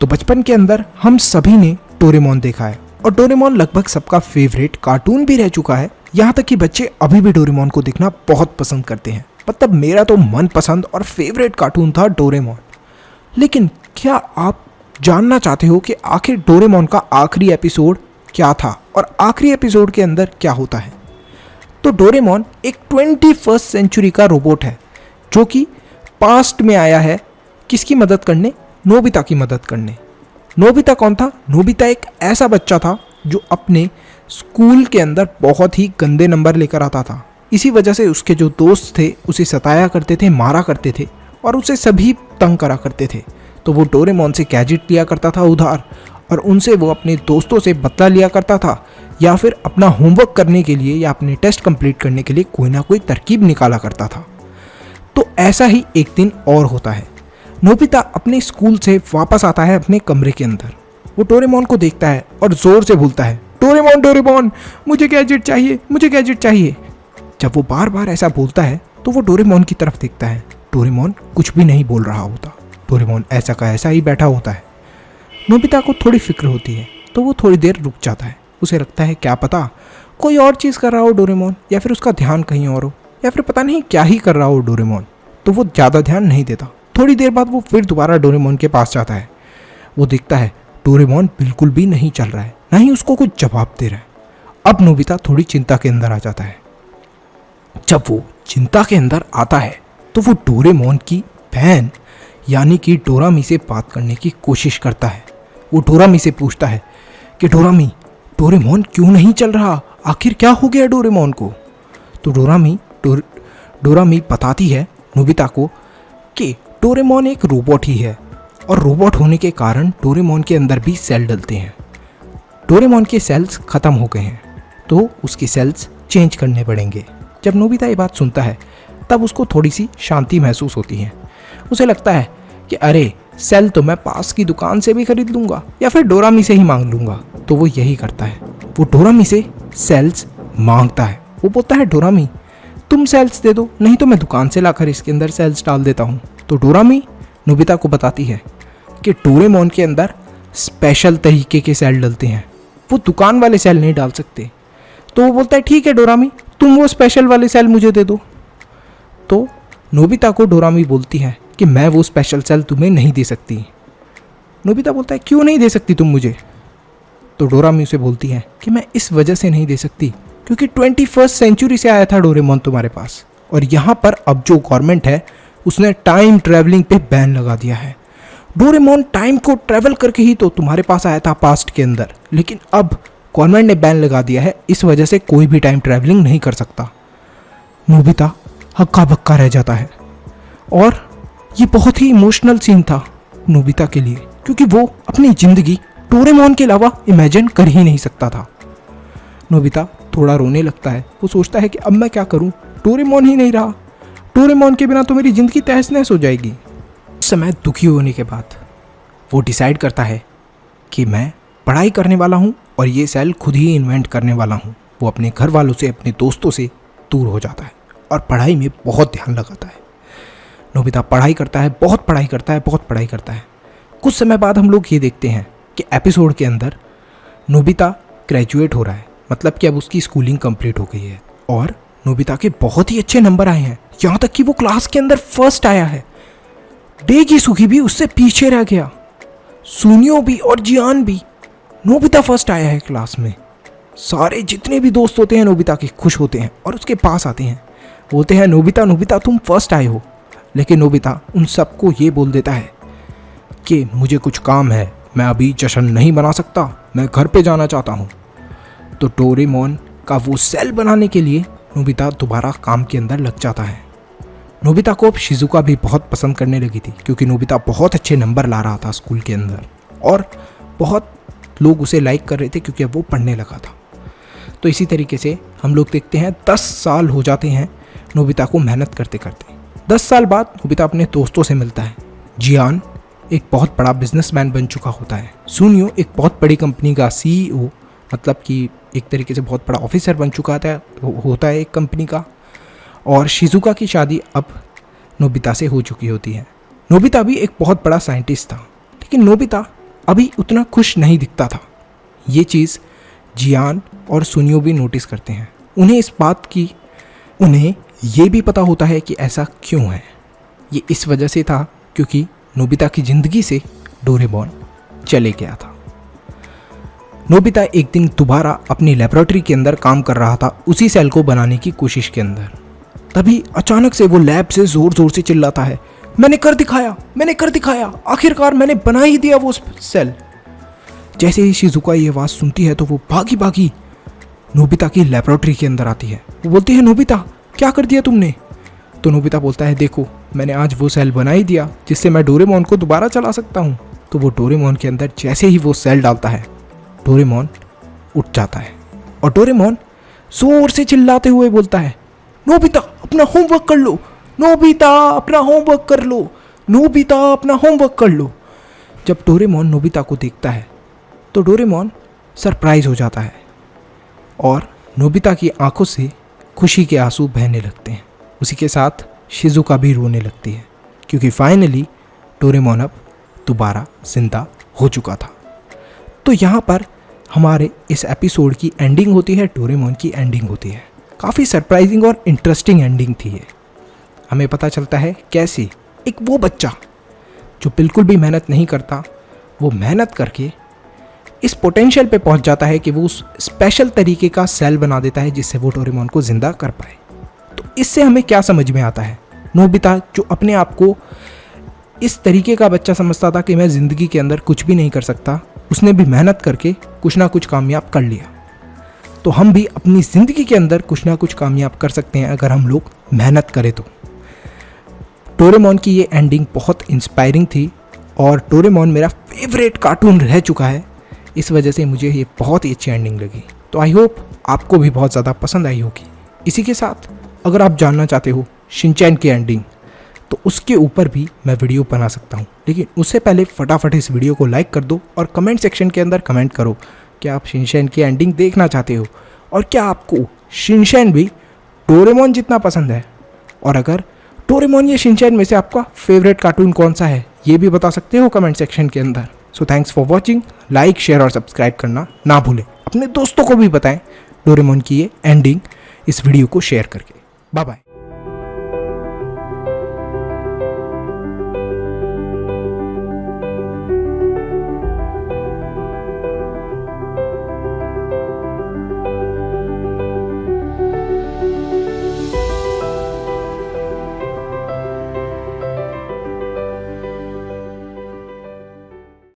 तो बचपन के अंदर हम सभी ने डोरेमोन देखा है और डोरेमोन लगभग सबका फेवरेट कार्टून भी रह चुका है। यहाँ तक कि बच्चे अभी भी डोरेमोन को देखना बहुत पसंद करते हैं। मतलब मेरा तो मनपसंद और फेवरेट कार्टून था डोरेमोन। लेकिन क्या आप जानना चाहते हो कि आखिर डोरेमोन का आखिरी एपिसोड क्या था और आखिरी एपिसोड के अंदर क्या होता है? तो डोरेमोन एक 21st सेंचुरी का रोबोट है जो कि पास्ट में आया है। किसकी मदद करने? नोबिता की मदद करने। नोबिता कौन था? नोबिता एक ऐसा बच्चा था जो अपने स्कूल के अंदर बहुत ही गंदे नंबर लेकर आता था। इसी वजह से उसके जो दोस्त थे उसे सताया करते थे, मारा करते थे और उसे सभी तंग करा करते थे। तो वो डोरेमोन से गैजेट लिया करता था उधार और उनसे वो अपने दोस्तों से बदला लिया करता था या फिर अपना होमवर्क करने के लिए या अपने टेस्ट कंप्लीट करने के लिए कोई ना कोई तरकीब निकाला करता था। तो ऐसा ही एक दिन और होता है। नोबिता अपने स्कूल से वापस आता है अपने कमरे के अंदर। वो डोरेमोन को देखता है और ज़ोर से बोलता है, डोरेमोन डोरेमोन मुझे गैजेट चाहिए, मुझे गैजेट चाहिए। जब वो बार बार ऐसा बोलता है तो वो डोरेमोन की तरफ देखता है। डोरेमोन कुछ भी नहीं बोल रहा होता। डोरेमोन ऐसा का ऐसा ही बैठा होता है। नोबिता को थोड़ी फिक्र होती है तो वो थोड़ी देर रुक जाता है। उसे लगता है क्या पता कोई और चीज़ कर रहा हो डोरेमोन, या फिर उसका ध्यान कहीं और हो, या फिर पता नहीं क्या ही कर रहा हो डोरेमोन। तो वो ज़्यादा ध्यान नहीं देता। थोड़ी देर बाद वो फिर दोबारा डोरेमोन के पास जाता है। वो देखता है डोरेमोन बिल्कुल भी नहीं चल रहा है, ना ही उसको कुछ जवाब दे रहा है। अब नोबिता थोड़ी चिंता के अंदर आ जाता है। जब वो चिंता के अंदर आता है तो वो डोरेमोन की बहन यानी कि डोरामी से बात करने की कोशिश करता है। वो डोरामी से पूछता है कि डोरामी, डोरेमोन क्यों नहीं चल रहा? आखिर क्या हो गया डोरेमोन को? तो डोरामी बताती है नोबिता को कि डोरेमोन एक रोबोट ही है और रोबोट होने के कारण डोरेमोन के अंदर भी सेल डलते हैं। डोरेमोन के सेल्स ख़त्म हो गए हैं तो उसके सेल्स चेंज करने पड़ेंगे। जब नोबिता ये बात सुनता है तब उसको थोड़ी सी शांति महसूस होती है। उसे लगता है कि अरे सेल तो मैं पास की दुकान से भी खरीद लूँगा या फिर डोरामी से ही मांग लूँगा। तो वो यही करता है। वो डोरामी से सेल्स मांगता है। वो बोलता है डोरामी तुम सेल्स दे दो, नहीं तो मैं दुकान से लाकर इसके अंदर सेल्स डाल देता हूँ। तो डोरामी नोबिता को बताती है कि डोरेमोन के अंदर स्पेशल तरीके के सेल डलते हैं, वो दुकान वाले सेल नहीं डाल सकते। तो वो बोलता है ठीक है डोरामी, तुम वो स्पेशल वाले सेल मुझे दे दो। तो नोबिता को डोरामी बोलती है कि मैं वो स्पेशल सेल तुम्हें नहीं दे सकती। नोबिता बोलता है क्यों नहीं दे सकती तुम मुझे? तो डोरामी उसे बोलती है कि मैं इस वजह से नहीं दे सकती क्योंकि 21st सेंचुरी से आया था डोरेमोन तुम्हारे पास, और यहाँ पर अब जो गवर्नमेंट है उसने टाइम ट्रैवलिंग पे बैन लगा दिया है। डोरेमोन टाइम को ट्रैवल करके ही तो तुम्हारे पास आया था पास्ट के अंदर, लेकिन अब गवर्नमेंट ने बैन लगा दिया है, इस वजह से कोई भी टाइम ट्रैवलिंग नहीं कर सकता। नोबिता हक्का बक्का रह जाता है और ये बहुत ही इमोशनल सीन था नोबिता के लिए क्योंकि वो अपनी ज़िंदगी डोरेमोन के अलावा इमेजिन कर ही नहीं सकता था। नोबिता थोड़ा रोने लगता है। वो सोचता है कि अब मैं क्या करूं, डोरेमोन ही नहीं रहा, डोरेमोन के बिना तो मेरी ज़िंदगी तहस नहस हो जाएगी। उस समय दुखी होने के बाद वो डिसाइड करता है कि मैं पढ़ाई करने वाला हूं और ये सेल खुद ही इन्वेंट करने वाला हूं। वो अपने घर वालों से, अपने दोस्तों से दूर हो जाता है और पढ़ाई में बहुत ध्यान लगाता है। नोबिता पढ़ाई करता है, बहुत पढ़ाई करता है, बहुत पढ़ाई करता है। कुछ समय बाद हम लोग ये देखते हैं कि एपिसोड के अंदर नोबिता ग्रेजुएट हो रहा है, मतलब कि अब उसकी स्कूलिंग कंप्लीट हो गई है और नोबिता के बहुत ही अच्छे नंबर आए हैं। यहाँ तक कि वो क्लास के अंदर फर्स्ट आया है। डेगिसुगी भी उससे पीछे रह गया, सुनियो भी और जियान भी। नोबिता फर्स्ट आया है क्लास में। सारे जितने भी दोस्त होते हैं नोबिता के खुश होते हैं और उसके पास आते हैं, बोलते हैं नोबिता नोबिता तुम फर्स्ट आए हो। लेकिन नोबिता उन सबको ये बोल देता है कि मुझे कुछ काम है, मैं अभी जश्न नहीं बना सकता, मैं घर पे जाना चाहता हूँ। तो डोरेमोन का वो सेल बनाने के लिए नोबिता दोबारा काम के अंदर लग जाता है। नोबिता को अब शिजुका भी बहुत पसंद करने लगी थी क्योंकि नोबिता बहुत अच्छे नंबर ला रहा था स्कूल के अंदर और बहुत लोग उसे लाइक कर रहे थे क्योंकि अब वो पढ़ने लगा था। तो इसी तरीके से हम लोग देखते हैं 10 साल हो जाते हैं नोबिता को मेहनत करते करते। 10 साल बाद नोबिता अपने दोस्तों से मिलता है। जियान एक बहुत बड़ा बिजनेसमैन बन चुका होता है। सुनियो एक बहुत बड़ी कंपनी का CEO, मतलब कि एक तरीके से बहुत बड़ा ऑफिसर बन चुका होता है एक कंपनी का। और शिजुका की शादी अब नोबिता से हो चुकी होती है। नोबिता भी एक बहुत बड़ा साइंटिस्ट था, लेकिन नोबिता अभी उतना खुश नहीं दिखता था। ये चीज़ जियान और सुनियो भी नोटिस करते हैं। उन्हें ये भी पता होता है कि ऐसा क्यों है। ये इस वजह से था क्योंकि नोबिता की ज़िंदगी से डोरेमोन चले गया था। नोबिता एक दिन दोबारा अपनी लेबोरेटरी के अंदर काम कर रहा था, उसी सेल को बनाने की कोशिश के अंदर। तभी अचानक से वो लैब से ज़ोर ज़ोर से चिल्लाता है, मैंने कर दिखाया, आखिरकार मैंने बना ही दिया वो सेल। जैसे ही शिजुका ये आवाज़ सुनती है तो वो भागी भागी नोबिता की लेबोरेटरी के अंदर आती है। वो बोलती है, नोबिता क्या कर दिया तुमने? तो नोबिता बोलता है, देखो मैंने आज वो सेल बना ही दिया जिससे मैं डोरेमोन को दोबारा चला सकता हूँ। तो वो डोरेमोन के अंदर जैसे ही वो सेल डालता है, डोरेमोन उठ जाता है और डोरेमोन जोर से चिल्लाते हुए बोलता है, नोबिता अपना होमवर्क कर लो, नोबिता अपना होमवर्क कर लो, नोबिता अपना होमवर्क कर लो। जब डोरेमोन नोबिता को देखता है तो डोरेमोन सरप्राइज हो जाता है और नोबिता की आंखों से खुशी के आंसू बहने लगते हैं। उसी के साथ शिजुका भी रोने लगती है क्योंकि फाइनली डोरेमोन अब दोबारा जिंदा हो चुका था। तो यहाँ पर हमारे इस एपिसोड की एंडिंग होती है, डोरेमोन की एंडिंग होती है। काफ़ी सरप्राइजिंग और इंटरेस्टिंग एंडिंग थी ये। हमें पता चलता है कैसे एक वो बच्चा जो बिल्कुल भी मेहनत नहीं करता, वो मेहनत करके इस पोटेंशियल पे पहुंच जाता है कि वो उस स्पेशल तरीके का सेल बना देता है जिससे वो डोरेमोन को ज़िंदा कर पाए। तो इससे हमें क्या समझ में आता है? नोबिता जो अपने आप को इस तरीके का बच्चा समझता था कि मैं ज़िंदगी के अंदर कुछ भी नहीं कर सकता, उसने भी मेहनत करके कुछ ना कुछ कामयाब कर लिया। तो हम भी अपनी ज़िंदगी के अंदर कुछ ना कुछ कामयाब कर सकते हैं अगर हम लोग मेहनत करें तो। डोरेमोन की ये एंडिंग बहुत इंस्पायरिंग थी और डोरेमोन मेरा फेवरेट कार्टून रह चुका है। इस वजह से मुझे ये बहुत ही अच्छी एंडिंग लगी। तो आई होप आपको भी बहुत ज़्यादा पसंद आई होगी। इसी के साथ अगर आप जानना चाहते हो शिनचैन की एंडिंग तो उसके ऊपर भी मैं वीडियो बना सकता हूँ, लेकिन उससे पहले फटाफट इस वीडियो को लाइक कर दो और कमेंट सेक्शन के अंदर कमेंट करो कि आप शिनचैन की एंडिंग देखना चाहते हो और क्या आपको शिनचैन भी डोरेमोन जितना पसंद है। और अगर डोरेमोन या शिनचैन में से आपका फेवरेट कार्टून कौन सा है ये भी बता सकते हो कमेंट सेक्शन के अंदर। So thanks for watching. Like share और सब्सक्राइब करना ना भूलें। अपने दोस्तों को भी बताएं डोरेमोन की ये एंडिंग इस वीडियो को शेयर करके। Bye bye.